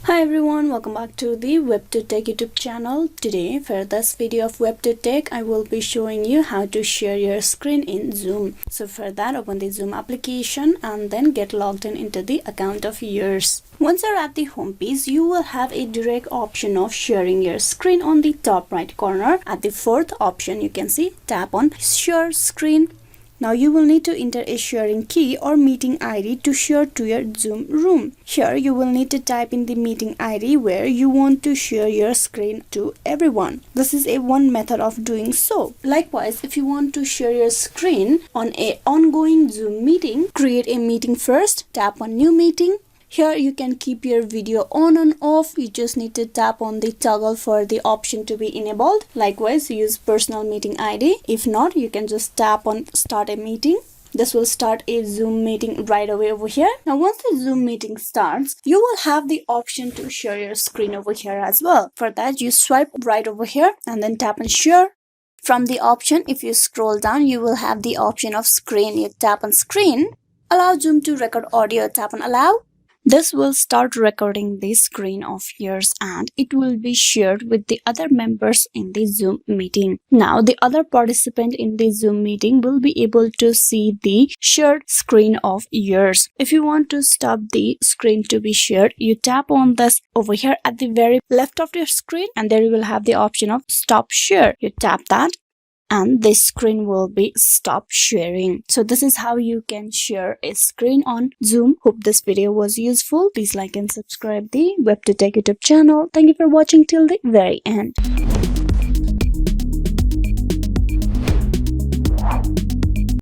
Hi everyone, welcome back to the WebToTech YouTube channel. Today for this video of WebToTech, I will be showing you how to share your screen in Zoom. So for that, open the Zoom application and then get logged in into the account of yours. Once you're at the home page, you will have a direct option of sharing your screen on the top right corner. At the fourth option, you can see tap on Share Screen. Now you will need to enter a sharing key or meeting ID to share to your Zoom room. Here you will need to type in the meeting ID where you want to share your screen to everyone. This is one method of doing so. Likewise, if you want to share your screen on an ongoing Zoom meeting, create a meeting first, tap on New Meeting. Here you can keep your video on and off. You just need to tap on the toggle for the option to be enabled. Likewise, use personal meeting ID. If not, you can just tap on start a meeting. This will start a Zoom meeting right away over here. Now once the Zoom meeting starts, you will have the option to share your screen over here as well. For that, you swipe right over here and then tap on share. From the option, if you scroll down, you will have the option of screen. You tap on screen. Allow Zoom to record audio. Tap on allow. This will start recording the screen of yours and it will be shared with the other members in the Zoom meeting. Now, the other participant in the Zoom meeting will be able to see the shared screen of yours. If you want to stop the screen to be shared, you tap on this over here at the very left of your screen and there you will have the option of stop share. You tap that and this screen will be stop sharing. So this is how you can share a screen on Zoom. Hope this video was useful. Please like and subscribe the WebToTech YouTube channel. Thank you for watching till the very end.